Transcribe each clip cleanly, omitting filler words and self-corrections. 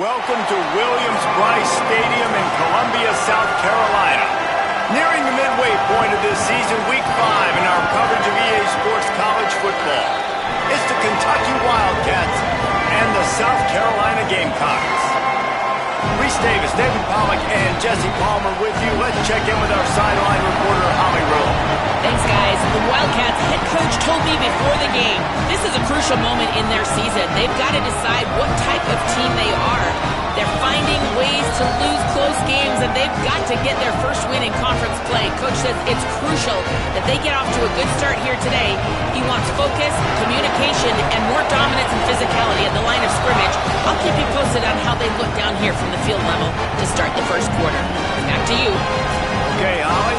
Welcome to Williams-Brice Stadium in Columbia, South Carolina. Nearing the midway point of this season, Week 5 in our coverage of EA Sports College football. It's the Kentucky Wildcats and the South Carolina Gamecocks. Reese Davis, David Pollack, and Jesse Palmer with you. Let's check in with our sideline reporter, Holly Rowe. Thanks, guys. The Wildcats head coach told me before the game, this is a crucial moment in their season. They've got to decide what type of team they are. They're finding ways to lose close games, and they've got to get their first win in conference play. Coach says it's crucial that they get off to a good start here today. He wants focus, communication, and more dominance and physicality at the line of scrimmage. I'll keep you posted on how they look down here from the field level to start the first quarter. Back to you. Okay, Holly.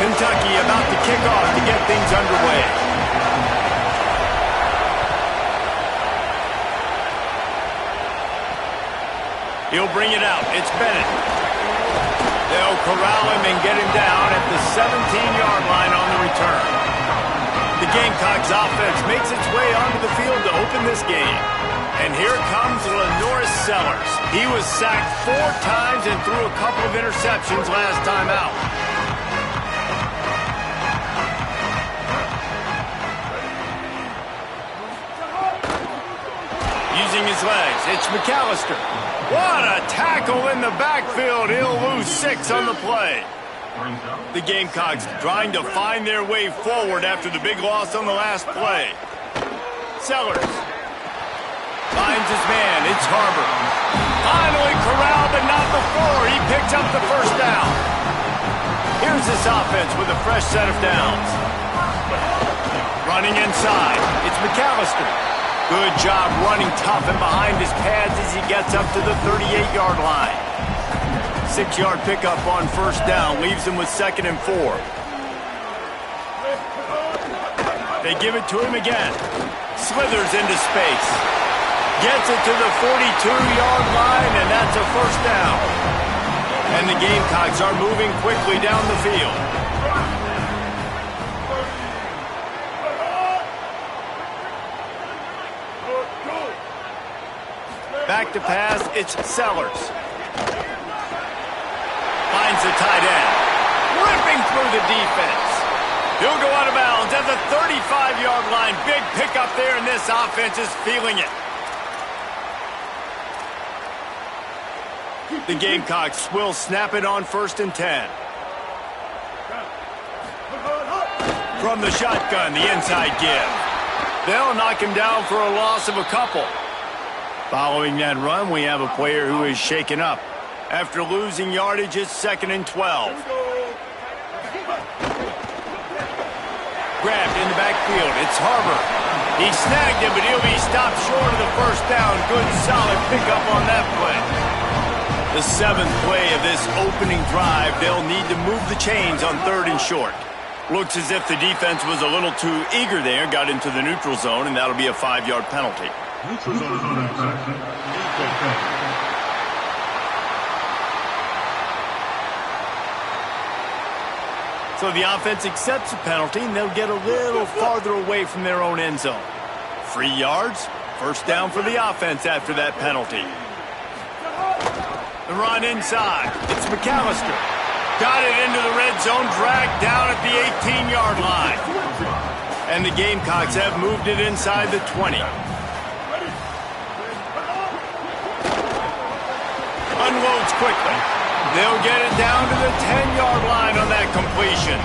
Kentucky about to kick off to get things underway. He'll bring it out. It's Bennett. They'll corral him and get him down at the 17-yard line on the return. The Gamecocks offense makes its way onto the field to open this game. And here comes Lenoris Sellers. He was sacked 4 times and threw a couple of interceptions last time out. Using his legs, it's McAllister. What a tackle in the backfield. He'll lose 6 on the play. The Gamecocks trying to find their way forward after the big loss on the last play. Sellers finds his man. It's Harbor. Finally corralled, but not before. He picks up the first down. Here's this offense with a fresh set of downs. Running inside. It's McAllister. Good job running tough and behind his pads as he gets up to the 38-yard line. 6-yard pickup on first down leaves him with 2nd and 4. They give it to him again. Slithers into space. Gets it to the 42-yard line, and that's a first down. And the Gamecocks are moving quickly down the field. Back to pass, it's Sellers. Finds the tight end. Ripping through the defense. He'll go out of bounds at the 35-yard line. Big pickup there, and this offense is feeling it. The Gamecocks will snap it on 1st and 10. From the shotgun, the inside give. They'll knock him down for a loss of a couple. Following that run, we have a player who is shaken up. After losing yardage, it's 2nd and 12. Grabbed in the backfield. It's Harbor. He snagged it, but he'll be stopped short of the first down. Good, solid pickup on that play. The 7th play of this opening drive. They'll need to move the chains on 3rd and short. Looks as if the defense was a little too eager there. Got into the neutral zone, and that'll be a 5-yard penalty. So the offense accepts the penalty, and they'll get a little farther away from their own end zone. 3 yards, first down for the offense after that penalty. The run inside. It's McAllister. Got it into the red zone, dragged down at the 18-yard line. And the Gamecocks have moved it inside the 20. Unloads quickly. They'll get it down to the 10-yard line on that completion.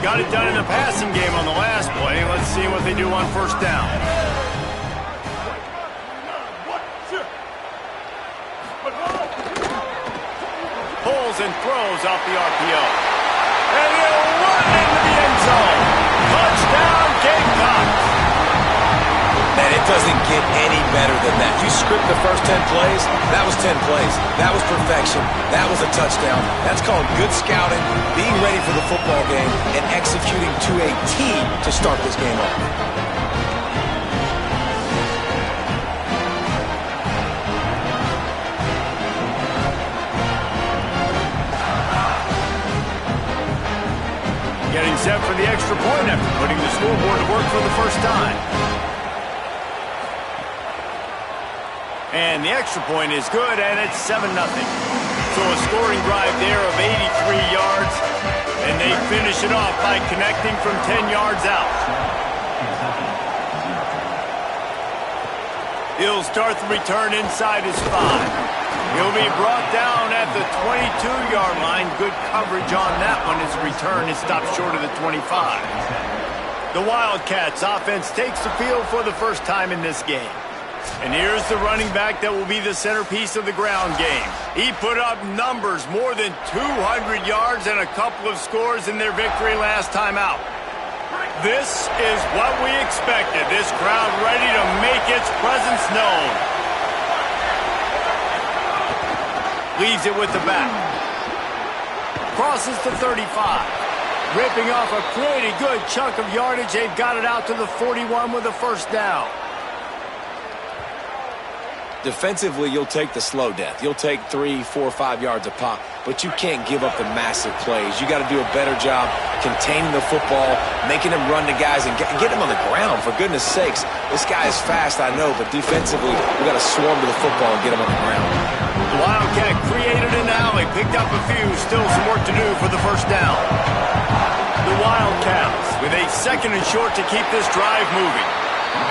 Got it done in the passing game on the last play. Let's see what they do on first down. Pulls and throws off the RPO. And he'll run into the end zone. Touchdown, Gamecocks. Man, it doesn't get any better than that. You script the first 10 plays, that was 10 plays. That was perfection. That was a touchdown. That's called good scouting, being ready for the football game, and executing to a T to start this game off. Getting set for the extra extra point after putting the scoreboard to work for the first time. And the extra point is good, and it's 7-0. So a scoring drive there of 83 yards, and they finish it off by connecting from 10 yards out. He'll start the return inside his 5. He'll be brought down at the 22-yard line. Good coverage on that one as the return is stopped short of the 25. The Wildcats offense takes the field for the first time in this game. And here's the running back that will be the centerpiece of the ground game. He put up numbers, more than 200 yards and a couple of scores in their victory last time out. This is what we expected. This crowd ready to make its presence known. Leaves it with the back. Crosses to 35. Ripping off a pretty good chunk of yardage. They've got it out to the 41 with a first down. Defensively, you'll take the slow death. You'll take 3, 4, 5 yards a pop, but you can't give up the massive plays. You got to do a better job containing the football, making him run to guys, and get him on the ground. For goodness sakes, this guy is fast, I know, but defensively, we got to swarm to the football and get him on the ground. The Wildcat created an alley, picked up a few, still some work to do for the first down. The Wildcats with a 2nd and short to keep this drive moving.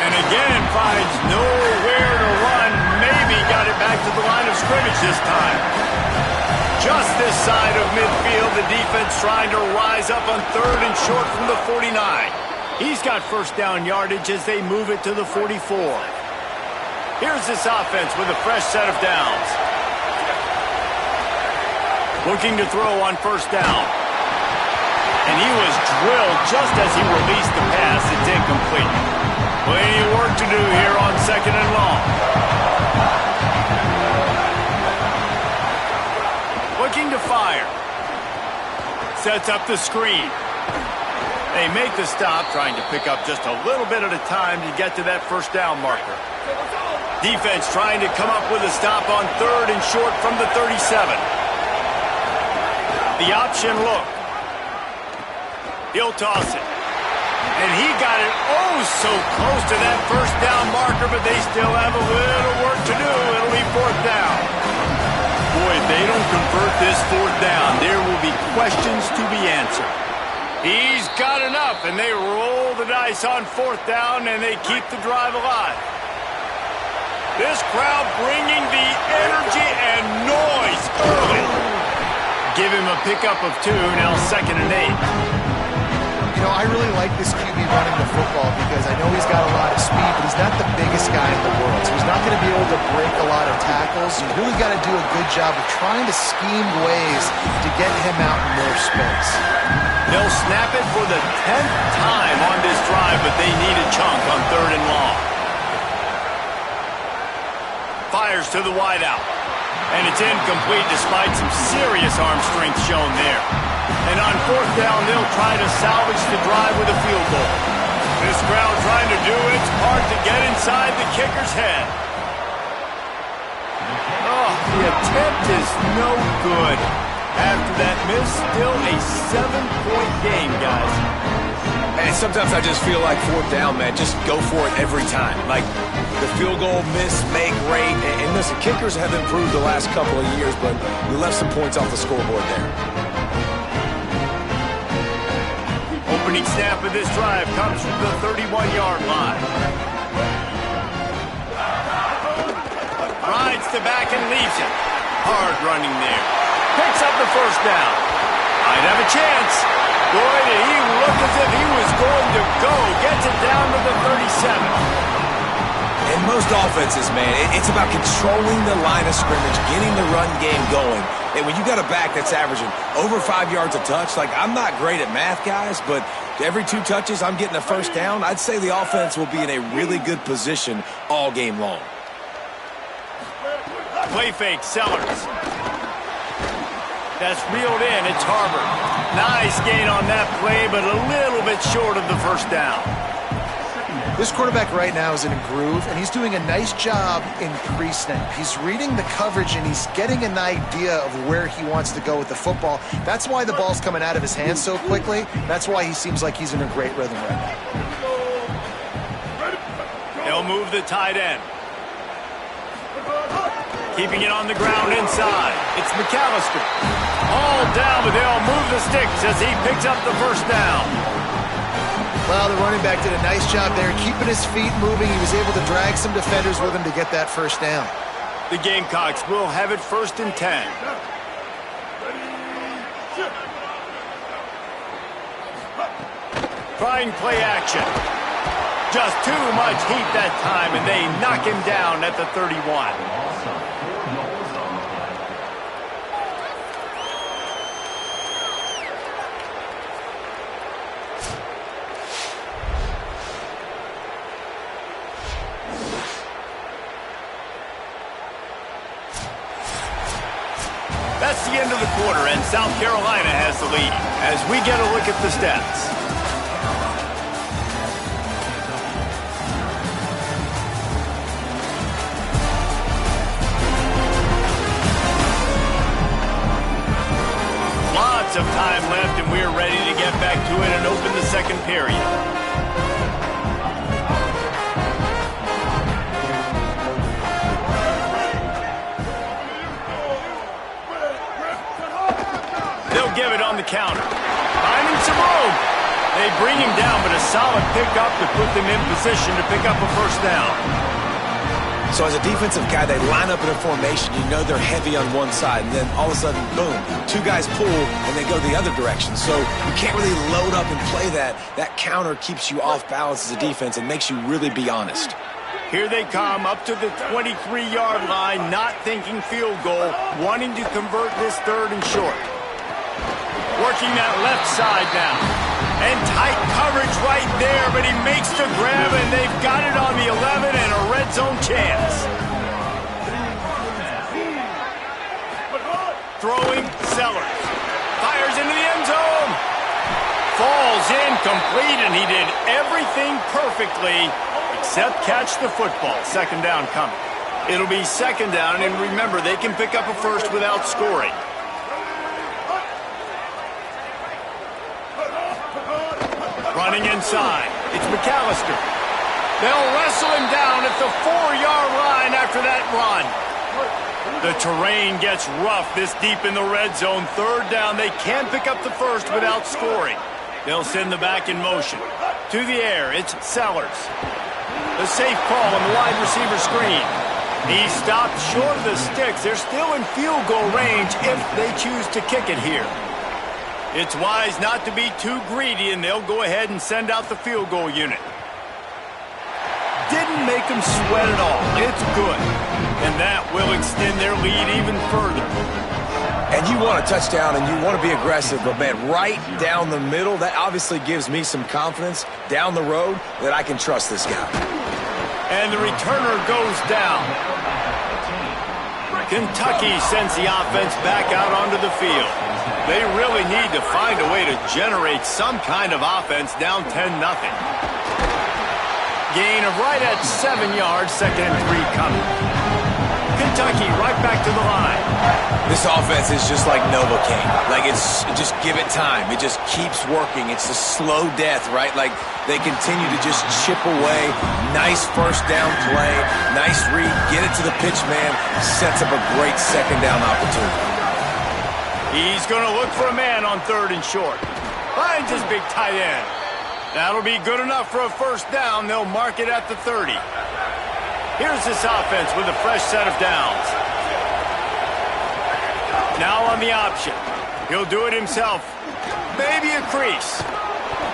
And again, finds nowhere to run. Maybe got it back to the line of scrimmage this time. Just this side of midfield, the defense trying to rise up on 3rd and short from the 49. He's got first down yardage as they move it to the 44. Here's this offense with a fresh set of downs. Looking to throw on first down. And he was drilled just as he released the pass. It's incomplete. Plenty of work to do here on 2nd and long. Looking to fire. Sets up the screen. They make the stop, trying to pick up just a little bit at a time to get to that first down marker. Defense trying to come up with a stop on 3rd and short from the 37. The option look. He'll toss it. And he got it so close to that first down marker, but they still have a little work to do. It'll be 4th down. Boy, if they don't convert this 4th down, there will be questions to be answered. He's got enough, and they roll the dice on 4th down, and they keep the drive alive. This crowd bringing the energy and noise early. Give him a pickup of 2, now 2nd and 8. You know, I really like this QB running the football because I know he's got a lot of speed, but he's not the biggest guy in the world. So he's not going to be able to break a lot of tackles. You really got to do a good job of trying to scheme ways to get him out in more space. They'll snap it for the 10th time on this drive, but they need a chunk on 3rd and long. Fires to the wideout. And it's incomplete despite some serious arm strength shown there. And on 4th down, they'll try to salvage the drive with a field goal. This crowd trying to do its part to get inside the kicker's head. Oh, the attempt is no good. After that miss, still a 7-point game, guys. And sometimes I just feel like 4th down, man, just go for it every time. Like the field goal, miss, make, rate. And listen, kickers have improved the last couple of years, but we left some points off the scoreboard there. Opening snap of this drive comes from the 31-yard line. Rides to back and leaves it. Hard running there. Picks up the first down. Might have a chance. Boy, did he look as if he was going to go. Gets it down to the 37. In most offenses, man, it's about controlling the line of scrimmage, getting the run game going. And when you got a back that's averaging over 5 yards a touch, like I'm not great at math, guys, but every 2 touches I'm getting a first down, I'd say the offense will be in a really good position all game long. Play fake, Sellers. That's reeled in. It's Harvard. Nice gain on that play, but a little bit short of the first down. This quarterback right now is in a groove, and he's doing a nice job in pre-snap. He's reading the coverage, and he's getting an idea of where he wants to go with the football. That's why the ball's coming out of his hands so quickly. That's why he seems like he's in a great rhythm right now. They'll move the tight end. Keeping it on the ground inside. It's McAllister. All down, but they'll move the sticks as he picks up the first down. Well, the running back did a nice job there, keeping his feet moving. He was able to drag some defenders with him to get that first down. The Gamecocks will have it 1st and 10. Trying play action. Just too much heat that time, and they knock him down at the 31. That's the end of the quarter, and South Carolina has the lead as we get a look at the stats. Lots of time left, and we're ready to get back to it and open the second period. They'll give it on the counter. Finding some room. They bring him down, but a solid pickup to put them in position to pick up a first down. So as a defensive guy, they line up in a formation. You know they're heavy on one side, and then all of a sudden, boom, 2 guys pull, and they go the other direction. So you can't really load up and play that. That counter keeps you off balance as a defense and makes you really be honest. Here they come up to the 23-yard line, not thinking field goal, wanting to convert this 3rd and short. Working that left side now. And tight coverage right there, but he makes the grab, and they've got it on the 11 and a red zone chance. Throwing, Sellers. Fires into the end zone. Falls incomplete, and he did everything perfectly except catch the football. 2nd down coming. It'll be 2nd down, and remember, they can pick up a first without scoring. Running inside. It's McAllister. They'll wrestle him down at the 4-yard line after that run. The terrain gets rough this deep in the red zone. 3rd down. They can't pick up the first without scoring. They'll send the back in motion. To the air. It's Sellers. The safe call on the wide receiver screen. He stopped short of the sticks. They're still in field goal range if they choose to kick it here. It's wise not to be too greedy, and they'll go ahead and send out the field goal unit. Didn't make them sweat at all. It's good. And that will extend their lead even further. And you want a touchdown, and you want to be aggressive, but, man, right down the middle, that obviously gives me some confidence down the road that I can trust this guy. And the returner goes down. Kentucky sends the offense back out onto the field. They really need to find a way to generate some kind of offense down 10-0. Gain of right at 7 yards, 2nd and 3 coming. Kentucky right back to the line. This offense is just like Novocaine. Like, just give it time. It just keeps working. It's a slow death, right? Like, they continue to just chip away. Nice first down play. Nice read. Get it to the pitch man. Sets up a great 2nd down opportunity. He's going to look for a man on 3rd and short. Finds his big tight end. That'll be good enough for a first down. They'll mark it at the 30. Here's this offense with a fresh set of downs. Now on the option. He'll do it himself. Maybe a crease.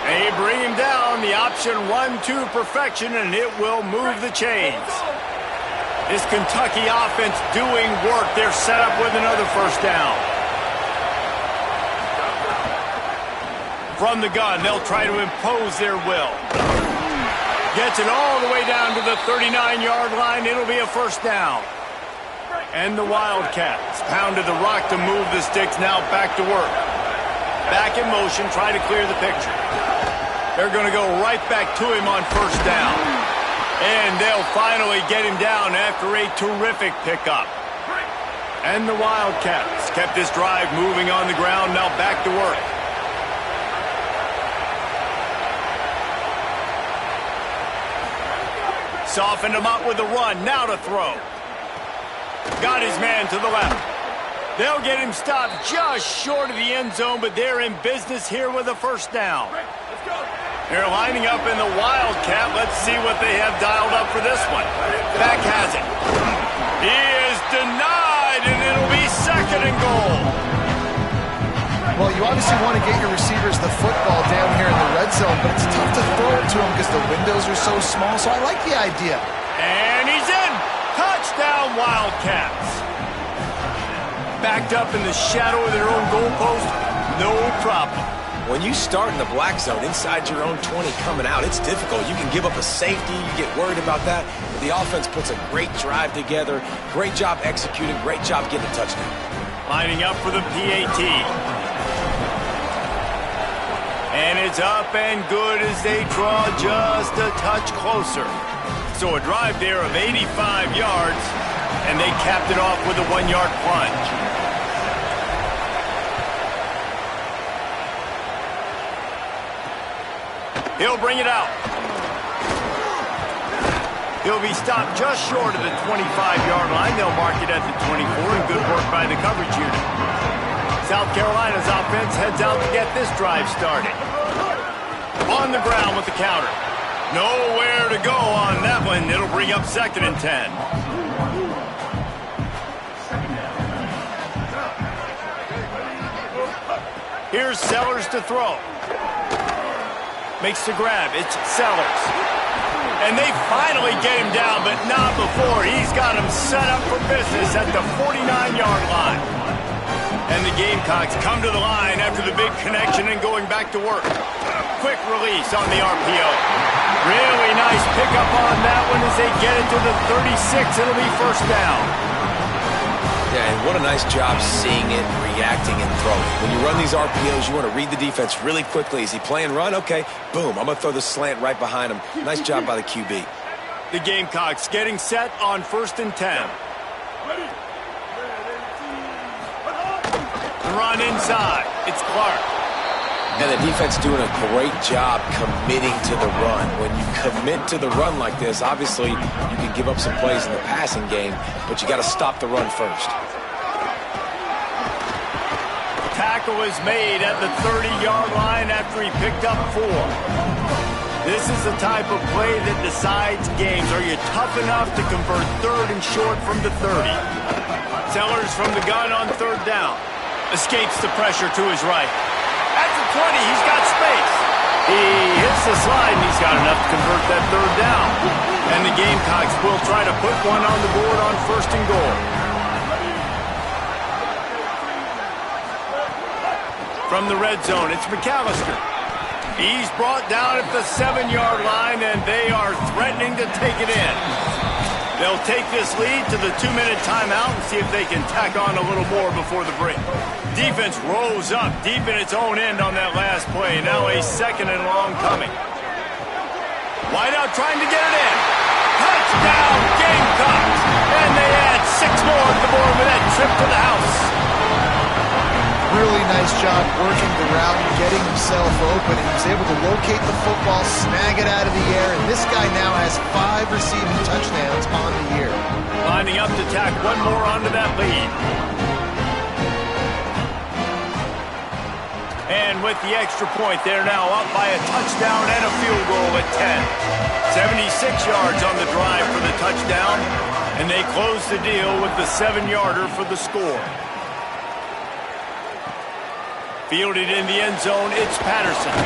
They bring him down. The option 1-2 perfection, and it will move the chains. This Kentucky offense doing work. They're set up with another first down. From the gun, they'll try to impose their will. Gets it all the way down to the 39-yard line. It'll be a first down. And the Wildcats pounded the rock to move the sticks. Now back to work. Back in motion, try to clear the picture. They're going to go right back to him on first down. And they'll finally get him down after a terrific pickup. And the Wildcats kept this drive moving on the ground, now back to work. Softened him up with a run, now to throw. Got his man to the left. They'll get him stopped just short of the end zone, but they're in business here with a first down. They're lining up in the Wildcat. Let's see what they have dialed up for this one. Beck has it. He is denied, and it'll be second and goal. Well, you obviously want to get your receivers the football down here in the red zone, but it's tough to throw it to them because the windows are so small, so I like the idea. And he's in. Touchdown, Wildcats. Backed up in the shadow of their own goalpost, no problem. When you start in the black zone inside your own 20 coming out, it's difficult. You can give up a safety. You get worried about that. But the offense puts a great drive together. Great job executing. Great job getting a touchdown. Lining up for the PAT. And it's up and good as they draw just a touch closer. So a drive there of 85 yards, and they capped it off with a 1-yard plunge. He'll bring it out. He'll be stopped just short of the 25-yard line. They'll mark it at the 24, and good work by the coverage unit. South Carolina's offense heads out to get this drive started. On the ground with the counter. Nowhere to go on that one. It'll bring up second and 10. Here's Sellers to throw. Makes the grab. It's Sellers. And they finally get him down, but not before. He's got him set up for business at the 49-yard line. And the Gamecocks come to the line after the big connection and going back to work. Quick release on the RPO. Really nice pickup on that one as they get it to the 36. It'll be first down. Yeah, and what a nice job seeing it, reacting, and throwing. When you run these RPOs, you want to read the defense really quickly. Is he playing run? Okay, boom. I'm going to throw the slant right behind him. Nice job by the QB. The Gamecocks getting set on first and 10. The run inside. It's Clark. And the defense doing a great job committing to the run. When you commit to the run like this, obviously you can give up some plays in the passing game, but you got to stop the run first. Tackle is made at the 30-yard line after he picked up 4. This is the type of play that decides games. Are you tough enough to convert third and short from the 30? Sellers from the gun on third down. Escapes the pressure to his right. At the 20, he's got space. He hits the slide, and he's got enough to convert that third down. And the Gamecocks will try to put one on the board on first and goal. From the red zone, it's McAllister. He's brought down at the 7-yard line, and they are threatening to take it in. They'll take this lead to the 2-minute timeout and see if they can tack on a little more before the break. Defense rose up deep in its own end on that last play. Now a second and long coming. Wideout trying to get it in. Touchdown, Gamecocks! And they add 6 more to the board with that trip to the house. Really nice job working the route, getting himself open, and he was able to locate the football, snag it out of the air, and this guy now has 5 receiving touchdowns on the year. Lining up to tack one more onto that lead. And with the extra point, they're now up by a touchdown and a field goal at 10. 76 yards on the drive for the touchdown, and they close the deal with the 7-yarder for the score. Fielded in the end zone, it's Patterson.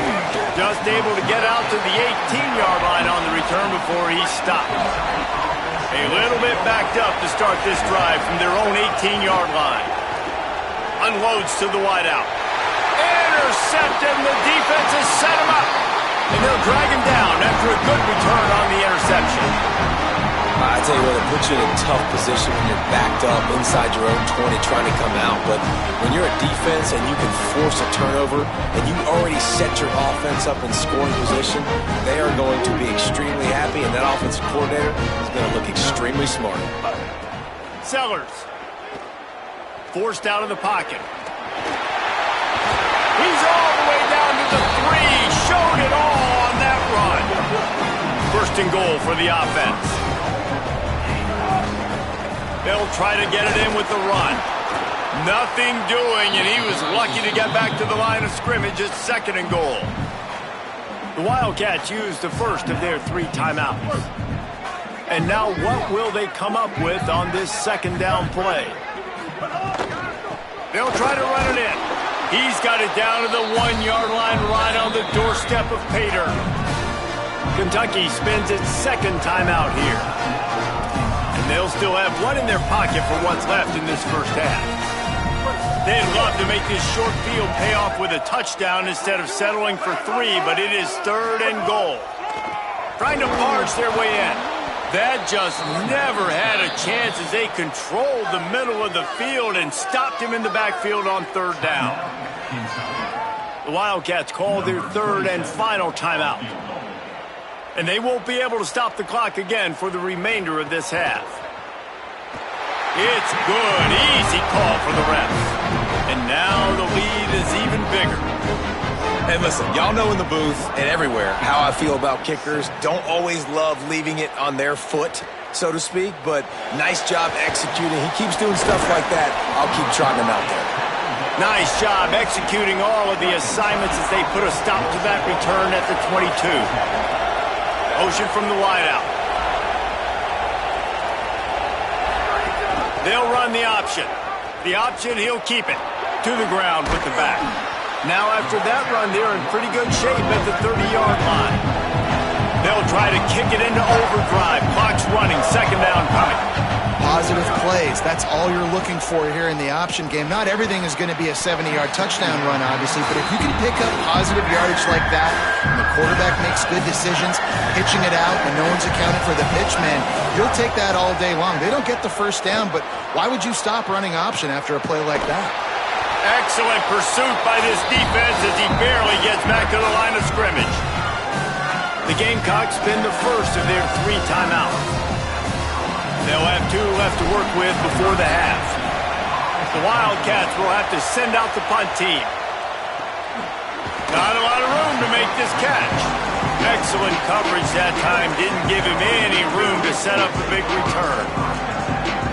Just able to get out to the 18-yard line on the return before he's stopped. A little bit backed up to start this drive from their own 18-yard line. Unloads to the wideout. Intercepted, and the defense has set him up. And they'll drag him down after a good return on the interception. tell you what, it puts you in a tough position when you're backed up inside your own 20 trying to come out. But when you're a defense and you can force a turnover and you already set your offense up in scoring position, they are going to be extremely happy, and that offensive coordinator is going to look extremely smart. Sellers. Forced out of the pocket. He's all the way down to the 3. Showed it all on that run. First and goal for the offense. They'll try to get it in with the run. Nothing doing, and he was lucky to get back to the line of scrimmage at second and goal. The Wildcats used the first of their 3 timeouts. And now what will they come up with on this second down play? They'll try to run it in. He's got it down to the 1-yard line right on the doorstep of Pater. Kentucky spends its second timeout here. And they'll still have one in their pocket for what's left in this first half. They'd love to make this short field pay off with a touchdown instead of settling for 3, but it is third and goal. Trying to barge their way in. That just never had a chance as they controlled the middle of the field and stopped him in the backfield on third down. The Wildcats call their third and final timeout. And they won't be able to stop the clock again for the remainder of this half. It's good. Easy call for the refs. And now the lead is even bigger. And listen, y'all know in the booth and everywhere how I feel about kickers. Don't always love leaving it on their foot, so to speak, but nice job executing. He keeps doing stuff like that. I'll keep trotting him out there. Nice job executing all of the assignments as they put a stop to that return at the 22. Motion from the wideout. They'll run the option. The option, he'll keep it. To the ground with the back. Now after that run, they're in pretty good shape at the 30-yard line. They'll try to kick it into overdrive. Clock's running. Second down coming. Positive plays. That's all you're looking for here in the option game. Not everything is going to be a 70-yard touchdown run, obviously, but if you can pick up positive yardage like that, and the quarterback makes good decisions, pitching it out, and no one's accounting for the pitch, man, you'll take that all day long. They don't get the first down, but why would you stop running option after a play like that? Excellent pursuit by this defense as he barely gets back to the line of scrimmage. The Gamecocks spend the first of their 3 timeouts. They'll have 2 left to work with before the half. The Wildcats will have to send out the punt team. Not a lot of room to make this catch. Excellent coverage that time. Didn't give him any room to set up a big return.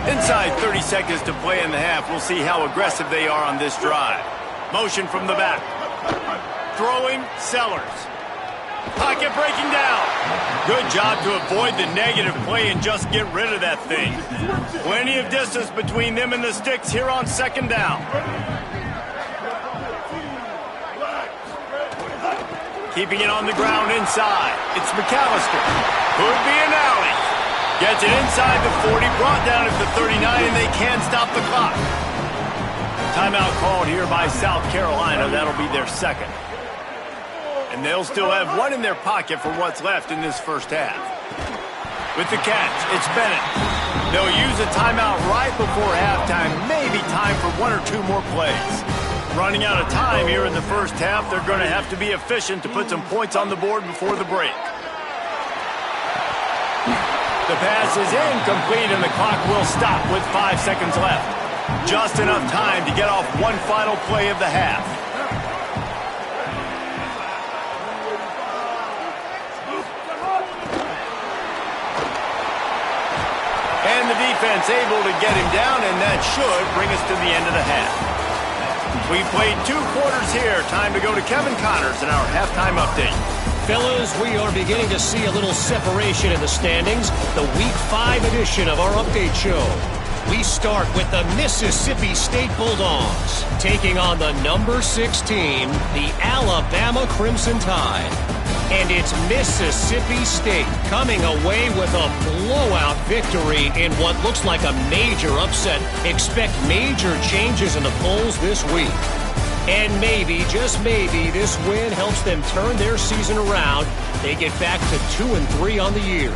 Inside 30 seconds to play in the half. We'll see how aggressive they are on this drive. Motion from the back. Throwing, Sellers. Pocket breaking down. Good job to avoid the negative play and just get rid of that thing. Plenty of distance between them and the sticks here on second down. Keeping it on the ground inside. It's McAllister. Could be an alley. Gets it inside the 40, brought down at the 39, and they can't stop the clock. Timeout called here by South Carolina. That'll be their second. And they'll still have one in their pocket for what's left in this first half. With the catch, it's Bennett. They'll use a timeout right before halftime. Maybe time for 1 or 2 more plays. Running out of time here in the first half. They're going to have to be efficient to put some points on the board before the break. The pass is incomplete, and the clock will stop with 5 seconds left. Just enough time to get off one final play of the half. And the defense able to get him down, and that should bring us to the end of the half. We played 2 quarters here. Time to go to Kevin Connors in our halftime update. Fellas, we are beginning to see a little separation in the standings. The Week 5 edition of our update show. We start with the Mississippi State Bulldogs taking on the number 6 team, the Alabama Crimson Tide. And it's Mississippi State coming away with a blowout victory in what looks like a major upset. Expect major changes in the polls this week. And maybe, just maybe, this win helps them turn their season around. They get back to 2-3 on the year.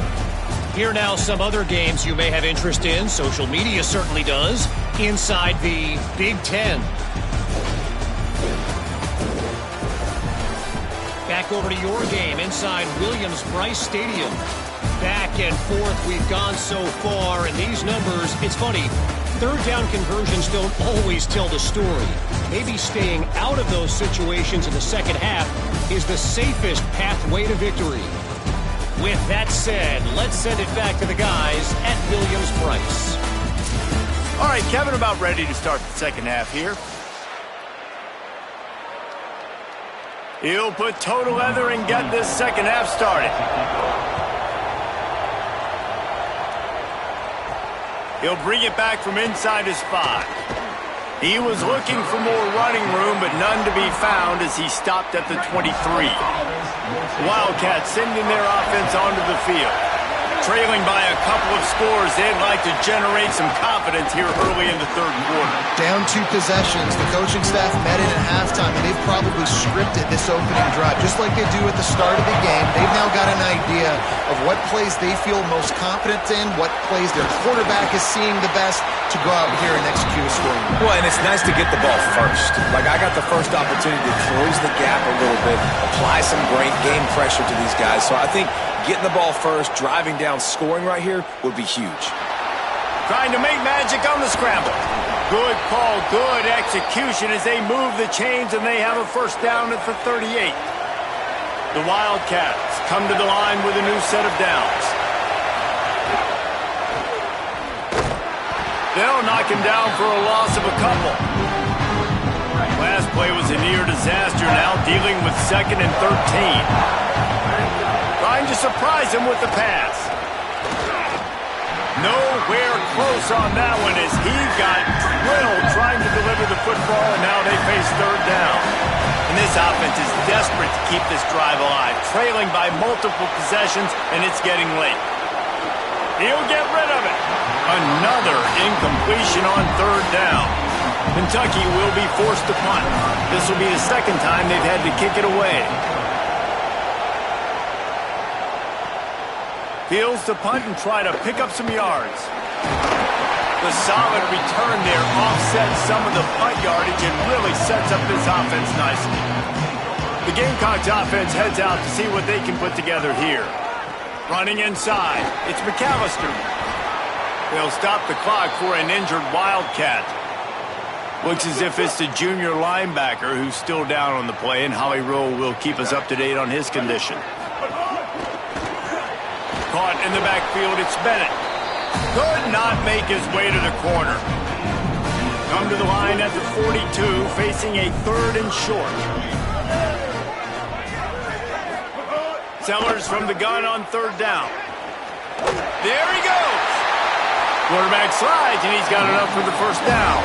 Here now some other games you may have interest in. Social media certainly does. Inside the Big Ten. Back over to your game inside Williams-Brice Stadium. Back and forth we've gone so far, and these numbers, it's funny, third down conversions don't always tell the story. Maybe staying out of those situations in the second half is the safest pathway to victory. With that said, let's send it back to the guys at Williams-Brice. All right, Kevin, about ready to start the second half here. He'll put total leather and get this second half started. He'll bring it back from inside his 5. He was looking for more running room, but none to be found as he stopped at the 23. Wildcats sending their offense onto the field. Trailing by a couple of scores, they'd like to generate some confidence here early in the third quarter. Down 2 possessions. The coaching staff met in at halftime, and they've probably scripted this opening drive. Just like they do at the start of the game, they've now got an idea of what plays they feel most confident in, what plays their quarterback is seeing the best to go out here and execute a scoring. Well, and it's nice to get the ball first. Like, I got the first opportunity to close the gap a little bit, apply some great game pressure to these guys. So I think getting the ball first, driving down, scoring right here would be huge. Trying to make magic on the scramble. Good call, good execution as they move the chains, and they have a first down at the 38. The Wildcats come to the line with a new set of downs. They'll knock him down for a loss of a couple. Last play was a near disaster, now dealing with 2nd and 13. Trying to surprise him with the pass. Nowhere close on that one as he got drilled trying to deliver the football, and now they face third down. And this offense is desperate to keep this drive alive, trailing by multiple possessions, and it's getting late. He'll get rid of it. Another incompletion on third down. Kentucky will be forced to punt. This will be the second time they've had to kick it away. Fields to punt and try to pick up some yards. The solid return there offsets some of the punt yardage and really sets up this offense nicely. The Gamecocks offense heads out to see what they can put together here. Running inside, it's McAllister. They'll stop the clock for an injured Wildcat. Looks as if it's the junior linebacker who's still down on the play, and Howie Rowe will keep us up to date on his condition. Caught in the backfield, it's Bennett. Could not make his way to the corner. Come to the line at the 42, facing a 3rd and short. Sellers from the gun on 3rd down. There he goes. Quarterback slides, and he's got enough for the first down.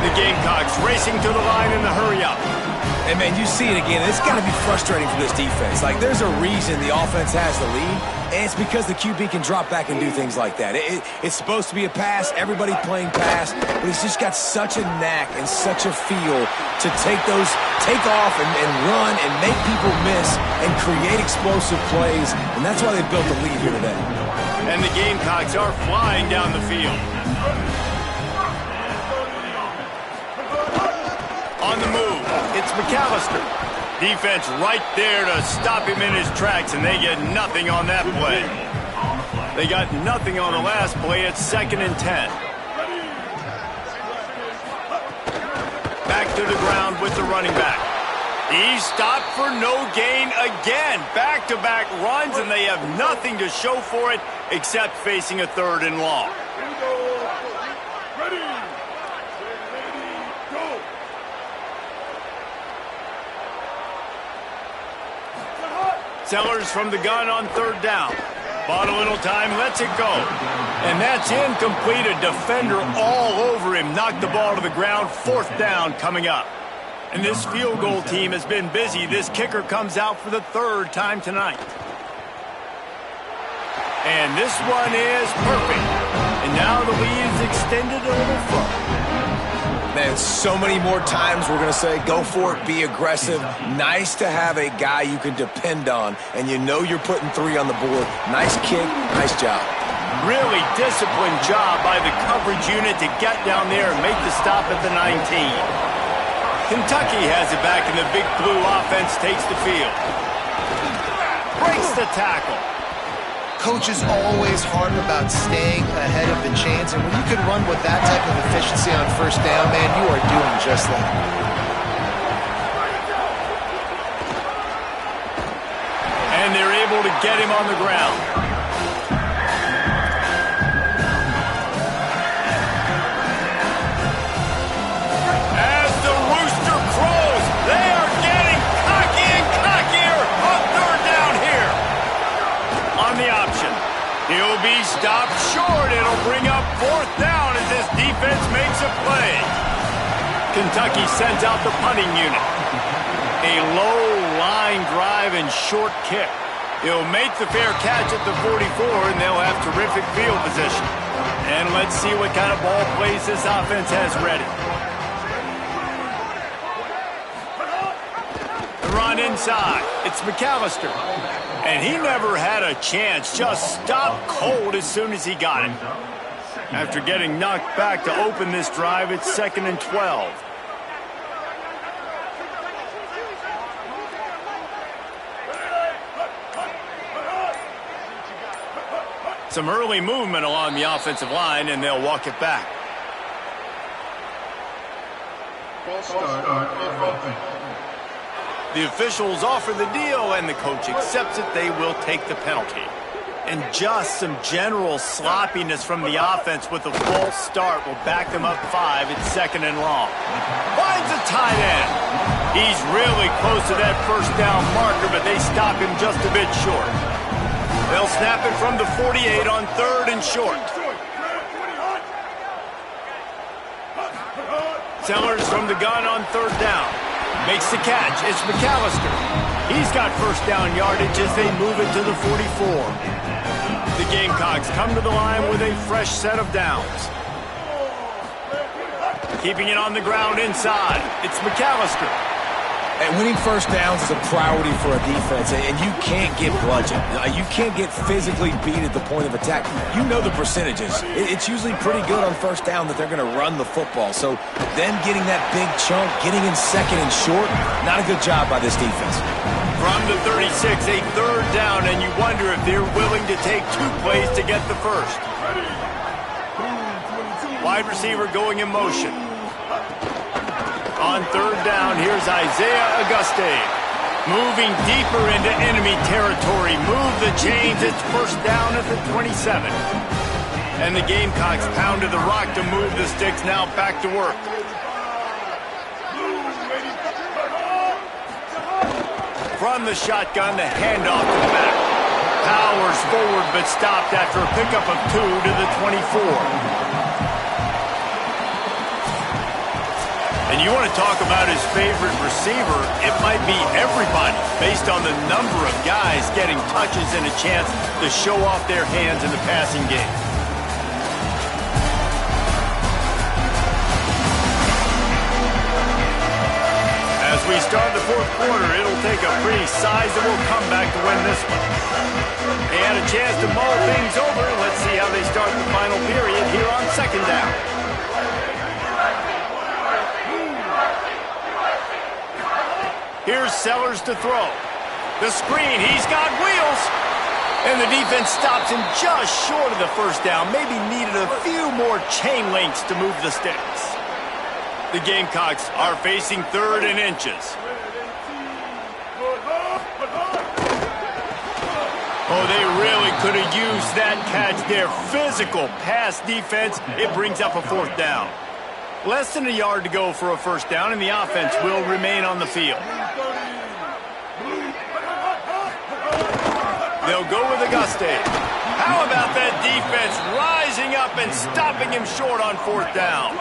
The Gamecocks racing to the line in the hurry-up. And, man, you see it again. It's got to be frustrating for this defense. Like, there's a reason the offense has the lead, and it's because the QB can drop back and do things like that. It's supposed to be a pass, everybody playing pass, but he's just got such a knack and such a feel to take off and run and make people miss and create explosive plays, and that's why they built the lead here today. And the Gamecocks are flying down the field. On the move, it's McAllister. Defense right there to stop him in his tracks, and they get nothing on that play. They got nothing on the last play. It's 2nd and 10. Back to the ground with the running back. He's stopped for no gain again. Back-to-back runs, and they have nothing to show for it except facing a 3rd and long. Sellers from the gun on 3rd down. Bought a little time, lets it go. And that's incomplete. A defender all over him. Knocked the ball to the ground. 4th down coming up. And this field goal team has been busy. This kicker comes out for the 3rd time tonight. And this one is perfect. And now the lead is extended a little further. Man, so many more times we're going to say, go for it, be aggressive. Nice to have a guy you can depend on, and you know you're putting 3 on the board. Nice kick, nice job. Really disciplined job by the coverage unit to get down there and make the stop at the 19. Kentucky has it back, and the Big Blue offense takes the field. Breaks the tackle. Coach is always hard about staying ahead of the chains, and when you can run with that type of efficiency on first down, man, you are doing just that. And they're able to get him on the ground. As the rooster crows, they are getting cocky and cockier on third down here. On the option, he'll be stopped short. It'll bring up fourth down as this defense makes a play. Kentucky sends out the punting unit. A low line drive and short kick. He'll make the fair catch at the 44, and they'll have terrific field position. And let's see what kind of ball plays this offense has ready. The run inside. It's McAllister. And he never had a chance. Just stopped cold as soon as he got it. After getting knocked back to open this drive, it's 2nd and 12. Some early movement along the offensive line, and they'll walk it back. The officials offer the deal, and the coach accepts it. They will take the penalty. And just some general sloppiness from the offense with a false start will back them up 5. It's 2nd and long. Finds a tight end. He's really close to that first down marker, but they stop him just a bit short. They'll snap it from the 48 on 3rd and short. Sellers from the gun on 3rd down. Makes the catch. It's McAllister. He's got first down yardage as they move it to the 44. The Gamecocks come to the line with a fresh set of downs. Keeping it on the ground inside. It's McAllister. And winning first downs is a priority for a defense, and you can't get bludgeoned. You can't get physically beat at the point of attack. You know the percentages. It's usually pretty good on first down that they're going to run the football. So them getting that big chunk, getting in 2nd and short, not a good job by this defense. From the 36, a 3rd down, and you wonder if they're willing to take 2 plays to get the first. Wide receiver going in motion. On 3rd down, here's Isaiah Auguste. Moving deeper into enemy territory. Move the chains. It's first down at the 27. And the Gamecocks pounded the rock to move the sticks. Now back to work. From the shotgun, the handoff to the back. Powers forward, but stopped after a pickup of 2 to the 24. And you want to talk about his favorite receiver, it might be everybody based on the number of guys getting touches and a chance to show off their hands in the passing game. As we start the 4th quarter, it'll take a pretty sizable comeback to win this one. They had a chance to mull things over. Let's see how they start the final period here on 2nd down. Here's Sellers to throw. The screen, he's got wheels. And the defense stops him just short of the first down. Maybe needed a few more chain links to move the sticks. The Gamecocks are facing 3rd and inches. Oh, they really could have used that catch there. Physical pass defense. It brings up a 4th down. Less than a yard to go for a first down, and the offense will remain on the field. They'll go with Auguste. How about that defense rising up and stopping him short on 4th down?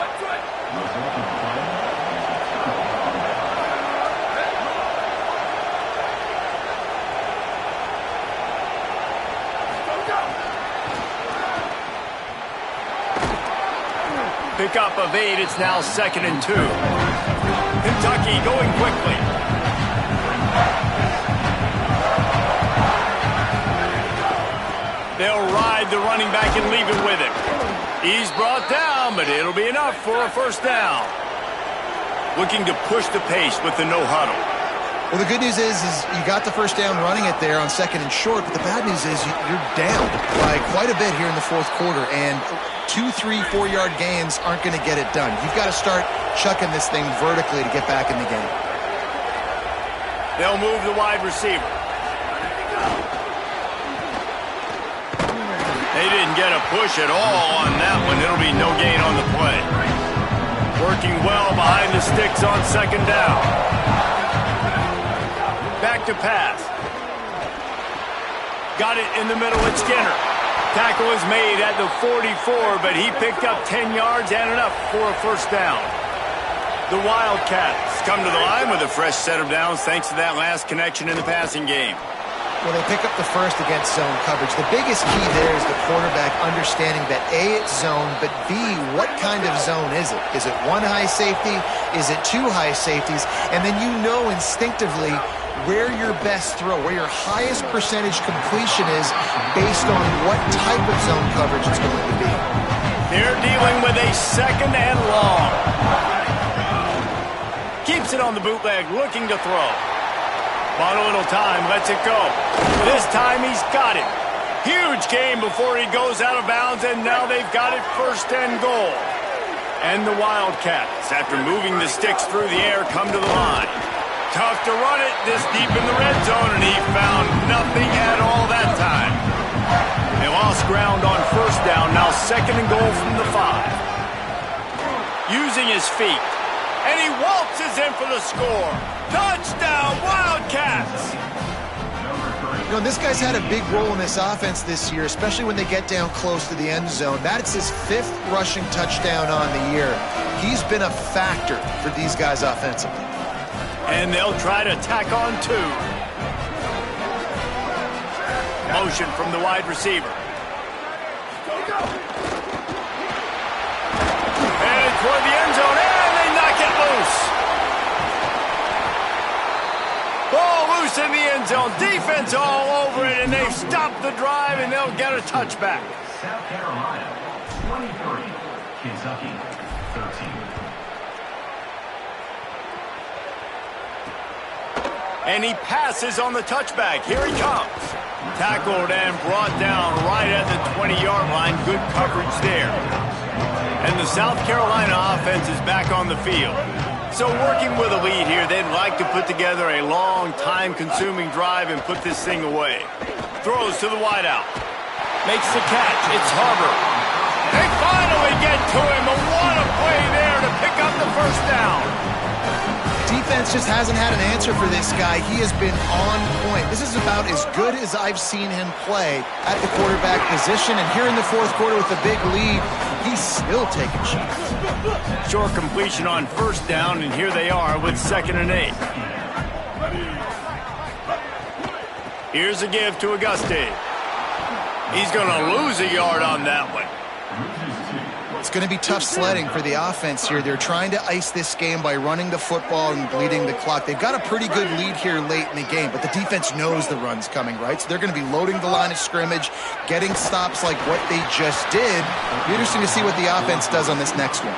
Pickup of 8, it's now 2nd and 2. Kentucky going quickly. They'll ride avoid the running back and leave it with him. He's brought down, but it'll be enough for a first down. Looking to push the pace with the no huddle. Well, the good news is you got the first down running it there on 2nd and short, but the bad news is you're down by quite a bit here in the 4th quarter, and 2, 3, 4-yard gains aren't going to get it done. You've got to start chucking this thing vertically to get back in the game. They'll move the wide receiver. They didn't get a push at all on that one. It'll be no gain on the play. Working well behind the sticks on 2nd down. Back to pass. Got it in the middle at Skinner. Tackle is made at the 44, but he picked up 10 yards and enough for a first down. The Wildcats come to the line with a fresh set of downs thanks to that last connection in the passing game. Well, they pick up the first against zone coverage. The biggest key there is the quarterback understanding that A, it's zone, but B, what kind of zone is it? Is it 1 high safety? Is it 2 high safeties? And then you know instinctively where your best throw, where your highest percentage completion is based on what type of zone coverage it's going to be. They're dealing with a 2nd and long. Keeps it on the bootleg, looking to throw. Bought a little time, lets it go. This time he's got it. Huge gain before he goes out of bounds, and now they've got it 1st and goal. And the Wildcats, after moving the sticks through the air, come to the line. Tough to run it this deep in the red zone, and he found nothing at all that time. They lost ground on 1st down, now 2nd and goal from the 5. Using his feet, and he waltzes in for the score. Touchdown, Wildcats! You know, this guy's had a big role in this offense this year, especially when they get down close to the end zone. That's his 5th rushing touchdown on the year. He's been a factor for these guys offensively. And they'll try to tack on 2. Motion from the wide receiver. And toward the end zone, and they knock it loose. Ball loose in the end zone. Defense all over it, and they've stopped the drive, and they'll get a touchback. South Carolina, 23. Kentucky, 13. And he passes on the touchback. Here he comes. Tackled and brought down right at the 20-yard line. Good coverage there. And the South Carolina offense is back on the field. So working with a lead here, they'd like to put together a long, time-consuming drive and put this thing away. Throws to the wideout. Makes the catch. It's Harbor. They finally get to him. But what a play there to pick up the first down. Defense just hasn't had an answer for this guy. He has been on point. This is about as good as I've seen him play at the quarterback position. And here in the 4th quarter with a big lead, he's still taking shots. Short completion on 1st down, and here they are with 2nd and 8. Here's a give to Auguste. He's going to lose a yard on that one. It's going to be tough sledding for the offense here. They're trying to ice this game by running the football and bleeding the clock. They've got a pretty good lead here late in the game, but the defense knows the run's coming, right? So they're going to be loading the line of scrimmage, getting stops like what they just did. It'll be interesting to see what the offense does on this next one.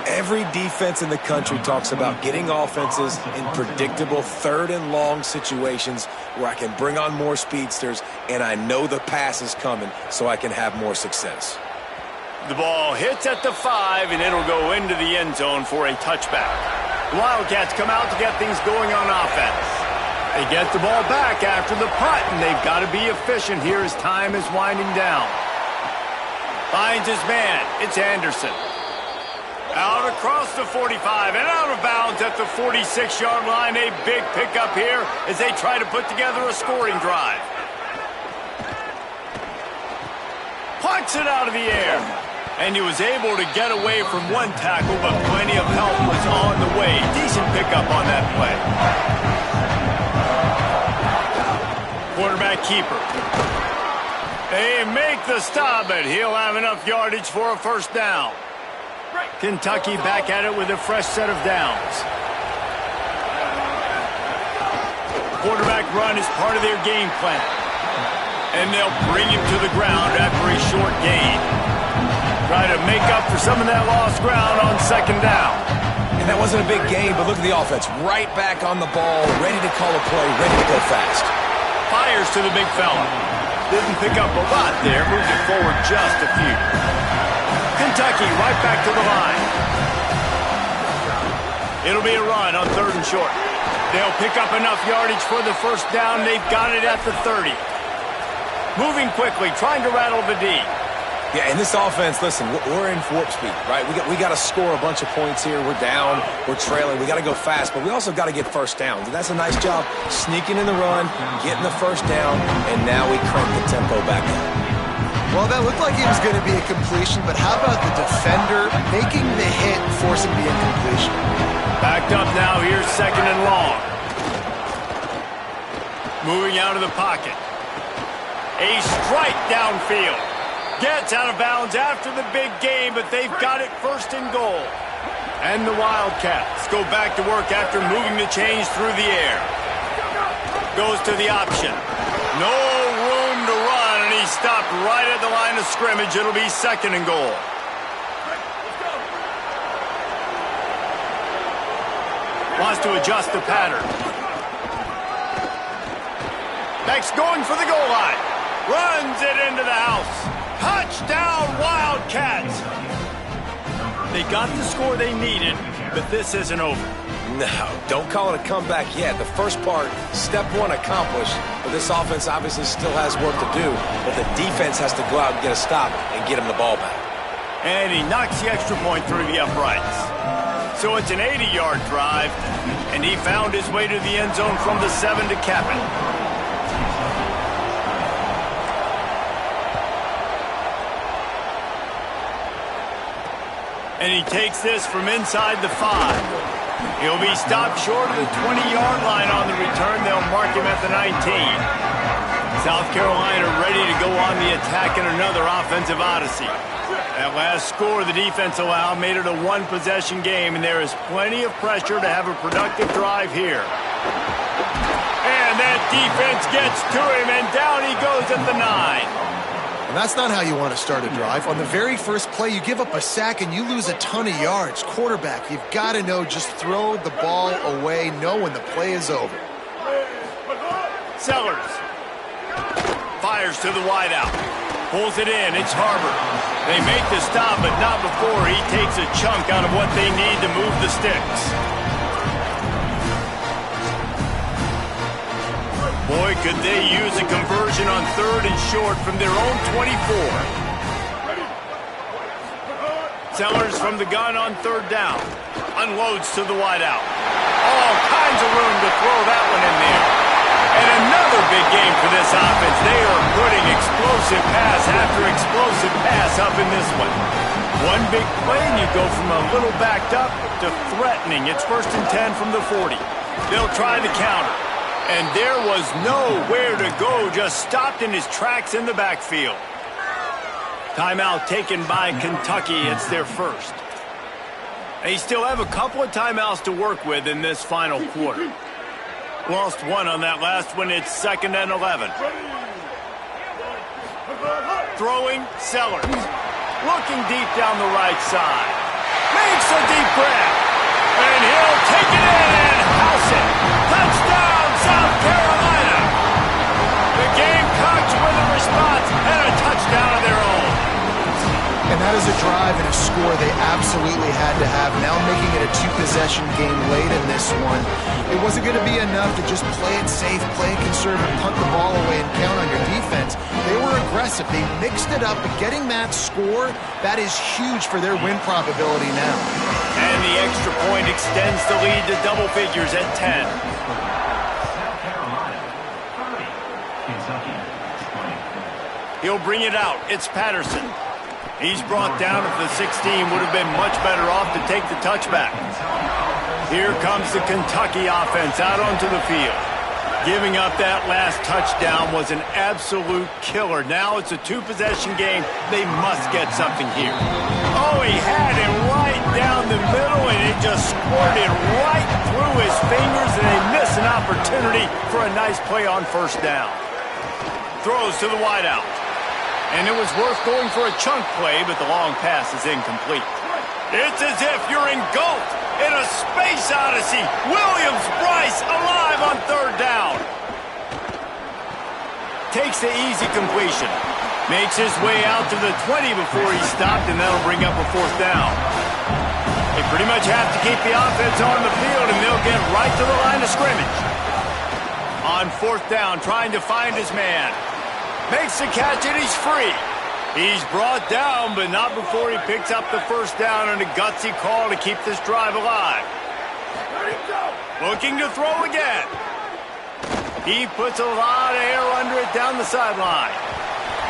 Every defense in the country talks about getting offenses in predictable 3rd and long situations where I can bring on more speedsters and I know the pass is coming so I can have more success. The ball hits at the 5, and it'll go into the end zone for a touchback. The Wildcats come out to get things going on offense. They get the ball back after the punt, and they've got to be efficient here as time is winding down. Finds his man. It's Anderson. Out across the 45 and out of bounds at the 46-yard line. A big pickup here as they try to put together a scoring drive. Punts it out of the air. And he was able to get away from one tackle, but plenty of help was on the way. Decent pickup on that play. Quarterback keeper. They make the stop, but he'll have enough yardage for a first down. Kentucky back at it with a fresh set of downs. Quarterback run is part of their game plan. And they'll bring him to the ground after a short gain. Try to make up for some of that lost ground on second down. And that wasn't a big gain, but look at the offense. Right back on the ball, ready to call a play, ready to go fast. Fires to the big fella. Didn't pick up a lot there, moved it forward just a few. Kentucky right back to the line. It'll be a run on 3rd and short. They'll pick up enough yardage for the first down. They've got it at the 30. Moving quickly, trying to rattle the D. Yeah, and this offense, listen, we're in warp speed, right? We got to score a bunch of points here. We're down, we're trailing. We got to go fast, but we also got to get first downs. And that's a nice job sneaking in the run, getting the first down, and now we crank the tempo back up. Well, that looked like it was going to be a completion, but how about the defender making the hit, forcing the incompletion? Backed up now, here's 2nd and long. Moving out of the pocket. A strike downfield. Gets out of bounds after the big game, but they've got it 1st and goal. And the Wildcats go back to work after moving the chains through the air. Goes to the option. No room to run, and he stopped right at the line of scrimmage. It'll be 2nd and goal. Wants to adjust the pattern. Next, going for the goal line. Runs it into the house. Touchdown, Wildcats! They got the score they needed, but this isn't over. No, don't call it a comeback yet. The first part, step 1 accomplished, but this offense obviously still has work to do, but the defense has to go out and get a stop and get him the ball back. And he knocks the extra point through the uprights. So it's an 80-yard drive, and he found his way to the end zone from the 7 to cap it. And he takes this from inside the 5. He'll be stopped short of the 20-yard line on the return. They'll mark him at the 19. South Carolina ready to go on the attack in another offensive odyssey. That last score the defense allowed made it a 1-possession game, and there is plenty of pressure to have a productive drive here. And that defense gets to him, and down he goes at the 9. And that's not how you want to start a drive. On the very first play, you give up a sack and you lose a ton of yards. Quarterback, you've got to know, just throw the ball away, know when the play is over. Sellers fires to the wideout. Pulls it in. It's Harbor. They make the stop, but not before he takes a chunk out of what they need to move the sticks. Boy, could they use a conversion on 3rd and short from their own 24. Sellers from the gun on 3rd down. Unloads to the wideout. All kinds of room to throw that one in there. And another big game for this offense. They are putting explosive pass after explosive pass up in this one. One big play, and you go from a little backed up to threatening. It's 1st and 10 from the 40. They'll try the counter. And there was nowhere to go, just stopped in his tracks in the backfield. Timeout taken by Kentucky. It's their first. They still have a couple of timeouts to work with in this final quarter. Lost one on that last one. It's 2nd and 11. Throwing, Sellers. Looking deep down the right side. Makes a deep grab. And he'll take it in and house it. Touchdown, South Carolina. The Gamecocks with a response and a touchdown of their own. And that is a drive and a score they absolutely had to have. Now making it a 2-possession game late in this one. It wasn't going to be enough to just play it safe, play it conservative, punt the ball away and count on your defense. They were aggressive. They mixed it up, but getting that score, that is huge for their win probability now. And the extra point extends the lead to double figures at 10. South Carolina, 30. Kentucky, 20. He'll bring it out. It's Patterson. He's brought down at the 16. Would have been much better off to take the touchback. Here comes the Kentucky offense out onto the field. Giving up that last touchdown was an absolute killer. Now it's a 2-possession game. They must get something here. Oh, he had it right down the middle, and it just squirted right through his fingers, and they miss an opportunity for a nice play on 1st down. throws to the wideout. And it was worth going for a chunk play, but the long pass is incomplete. It's as if you're engulfed in a space odyssey. Williams-Brice alive on third down. Takes the easy completion. Makes his way out to the 20 before he's stopped, and that'll bring up a fourth down. They pretty much have to keep the offense on the field, and they'll get right to the line of scrimmage. On fourth down, trying to find his man. Makes the catch, and he's free. He's brought down, but not before he picks up the first down on a gutsy call to keep this drive alive. Looking to throw again. He puts a lot of air under it down the sideline.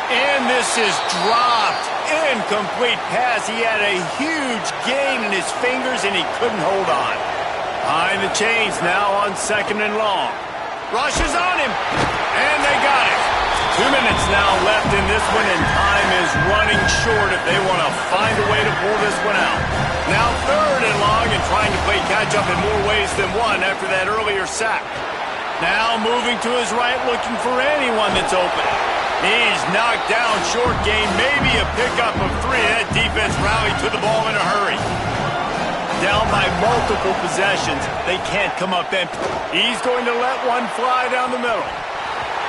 And this is dropped. Incomplete pass. He had a huge gain in his fingers, and he couldn't hold on. Behind the chains now on second and long. Rushes on him, and they got it. 2 minutes now left in this one, and time is running short if they want to find a way to pull this one out. Now third and long, and trying to play catch-up in more ways than one after that earlier sack. Now moving to his right, looking for anyone that's open. He's knocked down short gain, maybe a pickup of 3. That defense rallied to the ball in a hurry. Down by multiple possessions, they can't come up empty. He's going to let one fly down the middle.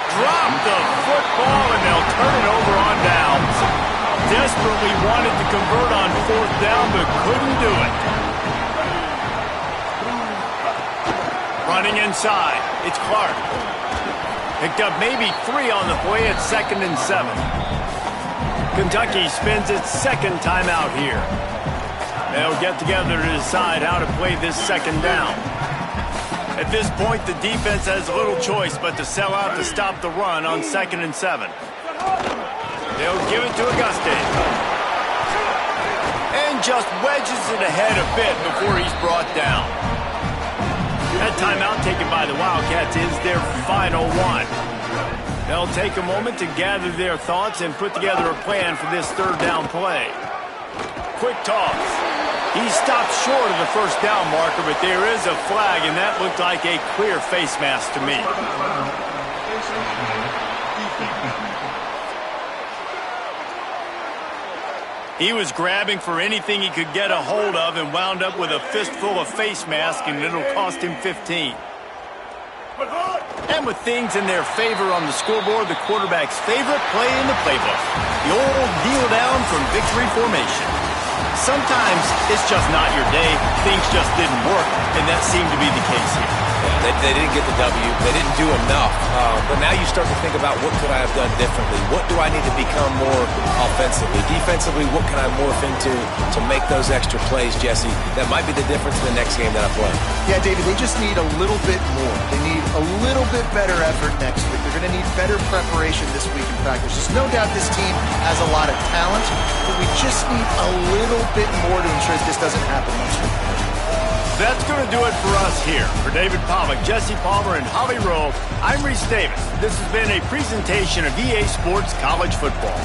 Drop the football, and they'll turn it over on downs. Desperately wanted to convert on fourth down, but couldn't do it. Running inside, it's Clark. Picked up maybe 3 on the play at 2nd and 7. Kentucky spends its second timeout here. They'll get together to decide how to play this second down. At this point, the defense has little choice but to sell out to stop the run on 2nd and 7. They'll give it to Auguste. And just wedges it ahead a bit before he's brought down. That timeout taken by the Wildcats is their final one. They'll take a moment to gather their thoughts and put together a plan for this third down play. Quick toss. He stopped short of the first down marker, but there is a flag, and that looked like a clear face mask to me. He was grabbing for anything he could get a hold of and wound up with a fistful of face mask, and it'll cost him 15. And with things in their favor on the scoreboard, the quarterback's favorite play in the playbook, the old kneel down from victory formation. Sometimes it's just not your day. Things just didn't work, and that seemed to be the case here. They didn't get the W. They didn't do enough. But now you start to think about what could I have done differently? What do I need to become more offensively? Defensively, what can I morph into to make those extra plays, Jesse? That might be the difference in the next game that I play. Yeah, David, they just need a little bit more. They need a little bit better effort next week. They're going to need better preparation this week in practice. There's no doubt this team has a lot of talent, but we just need a little bit more to ensure this doesn't happen next week. That's going to do it for us here. For David Pollack, Jesse Palmer, and Holly Rowe, I'm Reese Davis. This has been a presentation of EA Sports College Football.